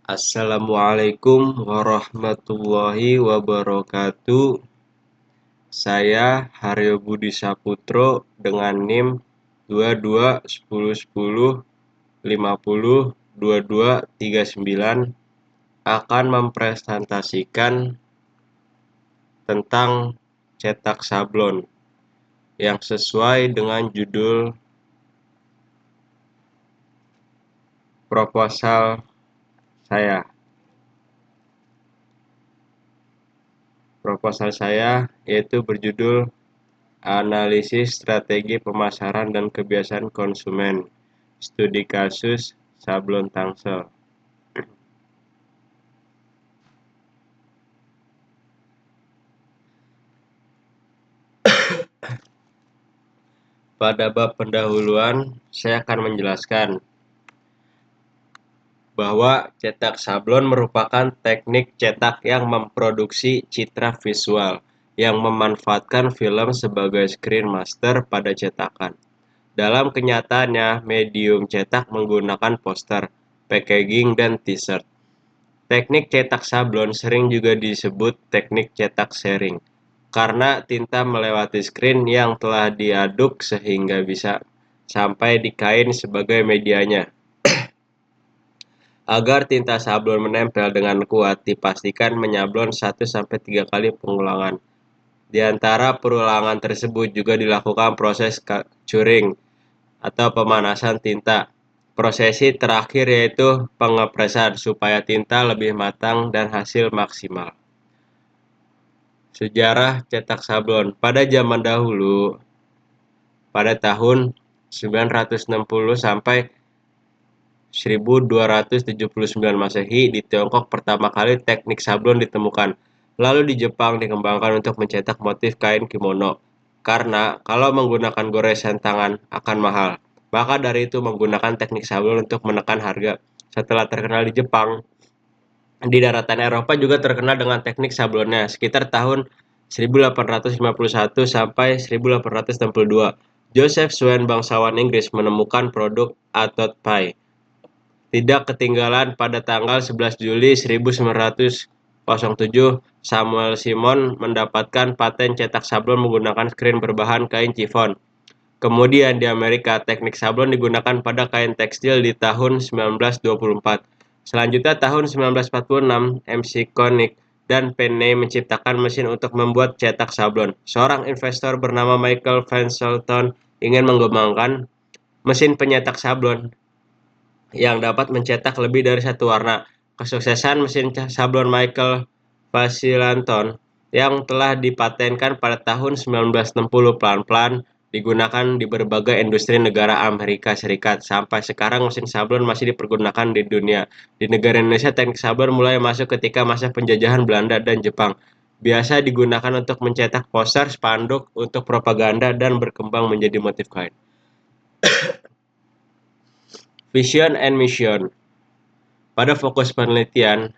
Assalamualaikum warahmatullahi wabarakatuh. Saya Haryo Budi Saputro dengan NIM 2210502239 akan mempresentasikan tentang cetak sablon yang sesuai dengan judul proposal saya. Proposal saya yaitu berjudul Analisis Strategi Pemasaran dan Kebiasaan Konsumen, Studi Kasus Sablon Tangsel. Pada bab pendahuluan, saya akan menjelaskan bahwa cetak sablon merupakan teknik cetak yang memproduksi citra visual yang memanfaatkan film sebagai screen master pada cetakan. Dalam kenyataannya, medium cetak menggunakan poster, packaging, dan t-shirt. Teknik cetak sablon sering juga disebut teknik cetak sharing, karena tinta melewati screen yang telah diaduk sehingga bisa sampai di kain sebagai medianya. Agar tinta sablon menempel dengan kuat, dipastikan menyablon 1-3 kali pengulangan. Di antara perulangan tersebut juga dilakukan proses curing atau pemanasan tinta. Prosesi terakhir yaitu pengepresan supaya tinta lebih matang dan hasil maksimal. Sejarah cetak sablon. Pada zaman dahulu, pada tahun 960 sampai 1279 Masehi, di Tiongkok pertama kali teknik sablon ditemukan. Lalu di Jepang dikembangkan untuk mencetak motif kain kimono. Karena kalau menggunakan goresan tangan akan mahal, maka dari itu menggunakan teknik sablon untuk menekan harga. Setelah terkenal di Jepang, di daratan Eropa juga terkenal dengan teknik sablonnya sekitar tahun 1851 sampai 1862. Joseph Swan, bangsawan Inggris, menemukan produk Atot Pie. Tidak ketinggalan, pada tanggal 11 Juli 1907, Samuel Simon mendapatkan paten cetak sablon menggunakan screen berbahan kain chiffon. Kemudian di Amerika, teknik sablon digunakan pada kain tekstil di tahun 1924. Selanjutnya tahun 1946, MC Connick dan Penney menciptakan mesin untuk membuat cetak sablon. Seorang investor bernama Michael Van Shelton ingin mengembangkan mesin penyetak sablon yang dapat mencetak lebih dari satu warna. Kesuksesan mesin sablon Michael Vasillanton yang telah dipatenkan pada tahun 1960 pelan-pelan digunakan di berbagai industri negara Amerika Serikat. Sampai sekarang mesin sablon masih dipergunakan di dunia. Di negara Indonesia, teknik sablon mulai masuk ketika masa penjajahan Belanda dan Jepang. Biasa digunakan untuk mencetak poster, spanduk, untuk propaganda, dan berkembang menjadi motif kain. Vision and Mission. Pada fokus penelitian,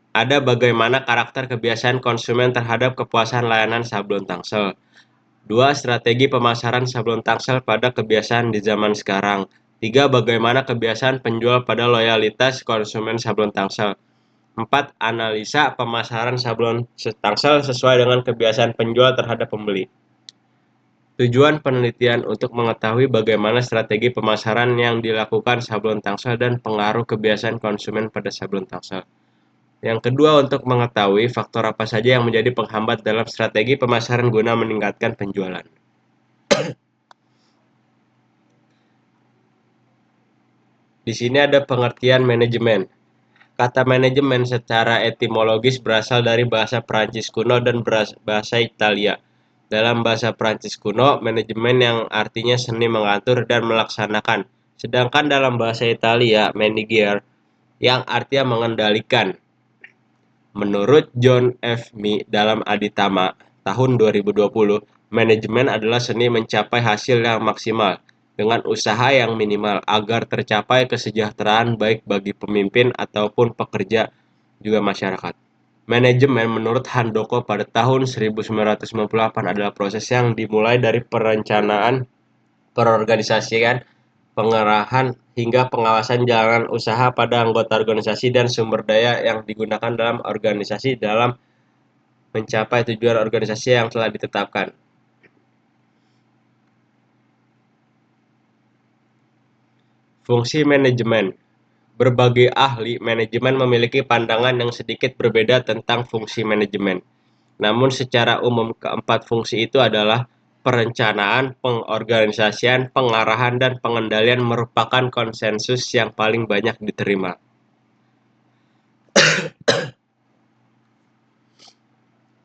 ada bagaimana karakter kebiasaan konsumen terhadap kepuasan layanan sablon Tangsel. 2. Strategi pemasaran sablon Tangsel pada kebiasaan di zaman sekarang. 3. Bagaimana kebiasaan penjual pada loyalitas konsumen sablon Tangsel. 4. Analisa pemasaran sablon Tangsel sesuai dengan kebiasaan penjual terhadap pembeli. Tujuan penelitian untuk mengetahui bagaimana strategi pemasaran yang dilakukan sablon Tangsel dan pengaruh kebiasaan konsumen pada sablon Tangsel. Yang kedua, untuk mengetahui faktor apa saja yang menjadi penghambat dalam strategi pemasaran guna meningkatkan penjualan. Di sini ada pengertian manajemen. Kata manajemen secara etimologis berasal dari bahasa Prancis kuno dan bahasa Italia. Dalam bahasa Prancis kuno, manajemen yang artinya seni mengatur dan melaksanakan. Sedangkan dalam bahasa Italia, manager yang artinya mengendalikan. Menurut John F. Mee dalam Aditama tahun 2020, manajemen adalah seni mencapai hasil yang maksimal dengan usaha yang minimal agar tercapai kesejahteraan baik bagi pemimpin ataupun pekerja juga masyarakat. Manajemen menurut Handoko pada tahun 1998 adalah proses yang dimulai dari perencanaan, perorganisasian, pengerahan hingga pengawasan jalankan usaha pada anggota organisasi dan sumber daya yang digunakan dalam organisasi dalam mencapai tujuan organisasi yang telah ditetapkan. Fungsi manajemen. Berbagai ahli manajemen memiliki pandangan yang sedikit berbeda tentang fungsi manajemen. Namun secara umum keempat fungsi itu adalah perencanaan, pengorganisasian, pengarahan, dan pengendalian merupakan konsensus yang paling banyak diterima.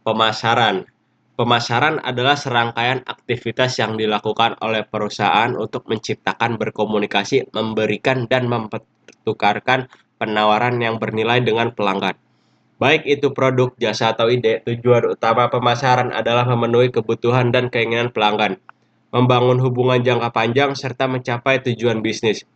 Pemasaran. Pemasaran adalah serangkaian aktivitas yang dilakukan oleh perusahaan untuk menciptakan, berkomunikasi, memberikan, dan mempertukarkan penawaran yang bernilai dengan pelanggan. Baik itu produk, jasa, atau ide, tujuan utama pemasaran adalah memenuhi kebutuhan dan keinginan pelanggan, membangun hubungan jangka panjang, serta mencapai tujuan bisnis.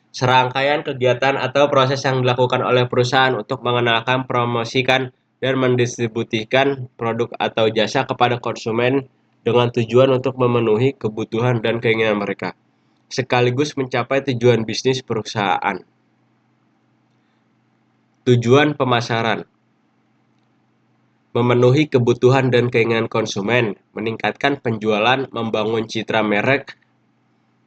Serangkaian kegiatan atau proses yang dilakukan oleh perusahaan untuk mengenalkan, promosikan, dan mendistribusikan produk atau jasa kepada konsumen dengan tujuan untuk memenuhi kebutuhan dan keinginan mereka, sekaligus mencapai tujuan bisnis perusahaan. Tujuan pemasaran: memenuhi kebutuhan dan keinginan konsumen, meningkatkan penjualan, membangun citra merek,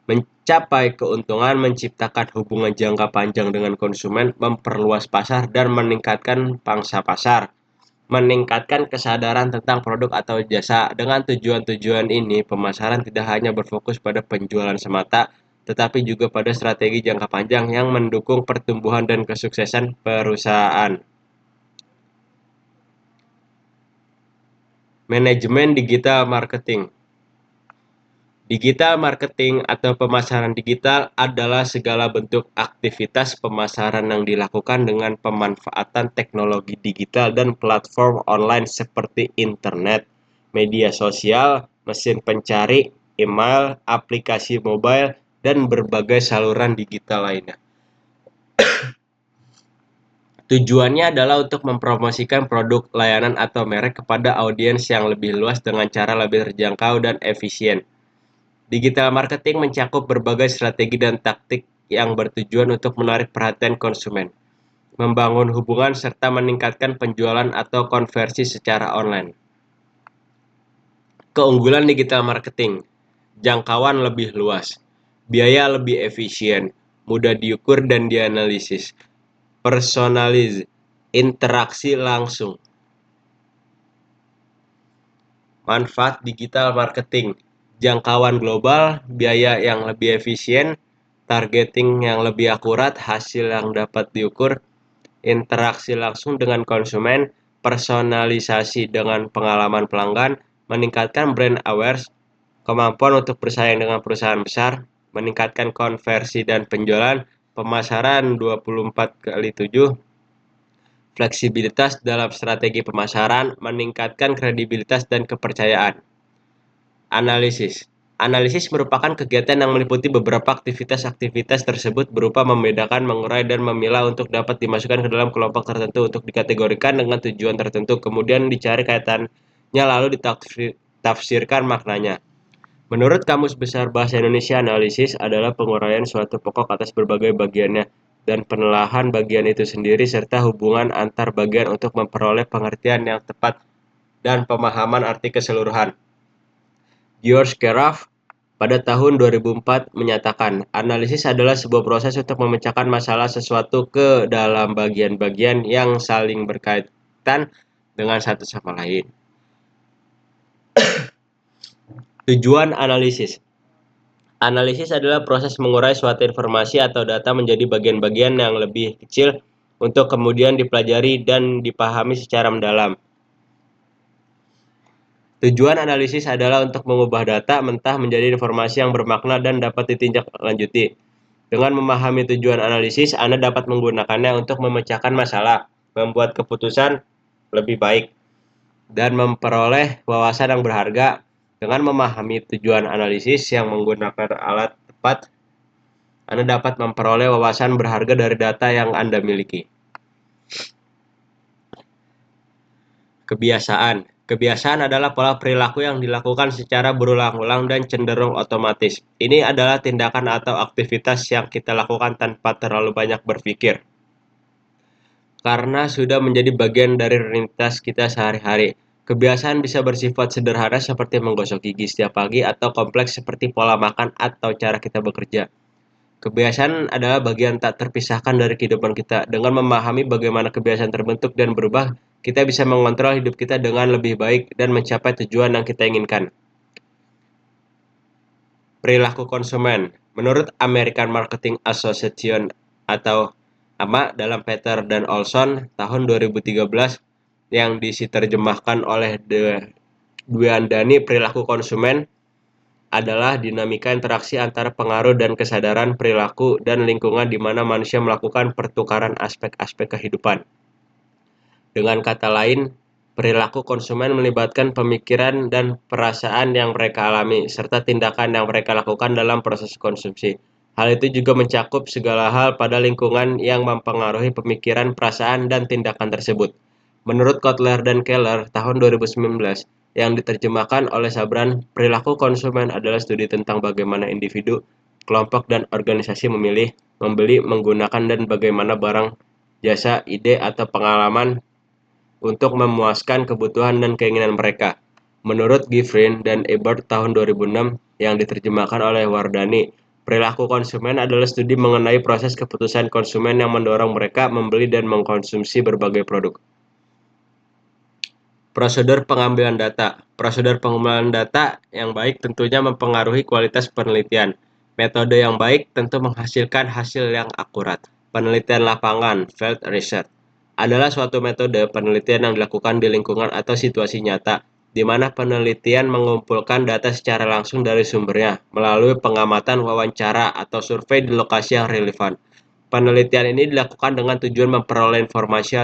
mencapai keuntungan, menciptakan hubungan jangka panjang dengan konsumen, memperluas pasar, dan meningkatkan pangsa pasar. Meningkatkan kesadaran tentang produk atau jasa. Dengan tujuan-tujuan ini, pemasaran tidak hanya berfokus pada penjualan semata, tetapi juga pada strategi jangka panjang yang mendukung pertumbuhan dan kesuksesan perusahaan. Manajemen digital marketing. Digital marketing atau pemasaran digital adalah segala bentuk aktivitas pemasaran yang dilakukan dengan pemanfaatan teknologi digital dan platform online seperti internet, media sosial, mesin pencari, email, aplikasi mobile, dan berbagai saluran digital lainnya. Tujuannya adalah untuk mempromosikan produk, layanan, atau merek kepada audiens yang lebih luas dengan cara lebih terjangkau dan efisien. Digital marketing mencakup berbagai strategi dan taktik yang bertujuan untuk menarik perhatian konsumen, membangun hubungan, serta meningkatkan penjualan atau konversi secara online. Keunggulan digital marketing: jangkauan lebih luas, biaya lebih efisien, mudah diukur dan dianalisis, interaksi langsung. Manfaat digital marketing: jangkauan global, biaya yang lebih efisien, targeting yang lebih akurat, hasil yang dapat diukur, interaksi langsung dengan konsumen, personalisasi dengan pengalaman pelanggan, meningkatkan brand awareness, kemampuan untuk bersaing dengan perusahaan besar, meningkatkan konversi dan penjualan, pemasaran 24/7, fleksibilitas dalam strategi pemasaran, meningkatkan kredibilitas dan kepercayaan. Analisis. Analisis merupakan kegiatan yang meliputi beberapa aktivitas tersebut berupa membedakan, mengurai, dan memilah untuk dapat dimasukkan ke dalam kelompok tertentu untuk dikategorikan dengan tujuan tertentu, kemudian dicari kaitannya lalu ditafsirkan maknanya. Menurut Kamus Besar Bahasa Indonesia, analisis adalah penguraian suatu pokok atas berbagai bagiannya dan penelahan bagian itu sendiri serta hubungan antar bagian untuk memperoleh pengertian yang tepat dan pemahaman arti keseluruhan. George Keraff pada tahun 2004 menyatakan, analisis adalah sebuah proses untuk memecahkan masalah sesuatu ke dalam bagian-bagian yang saling berkaitan dengan satu sama lain. Tujuan analisis. Analisis adalah proses mengurai suatu informasi atau data menjadi bagian-bagian yang lebih kecil untuk kemudian dipelajari dan dipahami secara mendalam. Tujuan analisis adalah untuk mengubah data mentah menjadi informasi yang bermakna dan dapat ditindaklanjuti. Dengan memahami tujuan analisis, Anda dapat menggunakannya untuk memecahkan masalah, membuat keputusan lebih baik, dan memperoleh wawasan yang berharga. Dengan memahami tujuan analisis yang menggunakan alat tepat, Anda dapat memperoleh wawasan berharga dari data yang Anda miliki. Kebiasaan. Kebiasaan adalah pola perilaku yang dilakukan secara berulang-ulang dan cenderung otomatis. Ini adalah tindakan atau aktivitas yang kita lakukan tanpa terlalu banyak berpikir, karena sudah menjadi bagian dari rutinitas kita sehari-hari. Kebiasaan bisa bersifat sederhana seperti menggosok gigi setiap pagi atau kompleks seperti pola makan atau cara kita bekerja. Kebiasaan adalah bagian tak terpisahkan dari kehidupan kita. Dengan memahami bagaimana kebiasaan terbentuk dan berubah, kita bisa mengontrol hidup kita dengan lebih baik dan mencapai tujuan yang kita inginkan. Perilaku konsumen. Menurut American Marketing Association atau AMA dalam Peter dan Olson tahun 2013 yang diterjemahkan oleh Dwiandani, perilaku konsumen adalah dinamika interaksi antara pengaruh dan kesadaran perilaku dan lingkungan di mana manusia melakukan pertukaran aspek-aspek kehidupan. Dengan kata lain, perilaku konsumen melibatkan pemikiran dan perasaan yang mereka alami, serta tindakan yang mereka lakukan dalam proses konsumsi. Hal itu juga mencakup segala hal pada lingkungan yang mempengaruhi pemikiran, perasaan, dan tindakan tersebut. Menurut Kotler dan Keller tahun 2019, yang diterjemahkan oleh Sabran, perilaku konsumen adalah studi tentang bagaimana individu, kelompok, dan organisasi memilih, membeli, menggunakan, dan bagaimana barang, jasa, ide, atau pengalaman untuk memuaskan kebutuhan dan keinginan mereka. Menurut Giffrin dan Ebert tahun 2006 yang diterjemahkan oleh Wardani, perilaku konsumen adalah studi mengenai proses keputusan konsumen yang mendorong mereka membeli dan mengkonsumsi berbagai produk. Prosedur pengambilan data. Prosedur pengambilan data yang baik tentunya mempengaruhi kualitas penelitian. Metode yang baik tentu menghasilkan hasil yang akurat. Penelitian lapangan, field research, adalah suatu metode penelitian yang dilakukan di lingkungan atau situasi nyata, di mana penelitian mengumpulkan data secara langsung dari sumbernya, melalui pengamatan, wawancara, atau survei di lokasi yang relevan. Penelitian ini dilakukan dengan tujuan memperoleh informasi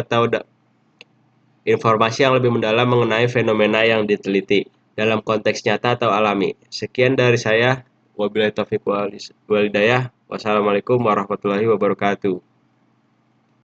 yang lebih mendalam mengenai fenomena yang diteliti dalam konteks nyata atau alami. Sekian dari saya. Wabillahi taufiq wal hidayah. Wassalamualaikum warahmatullahi wabarakatuh.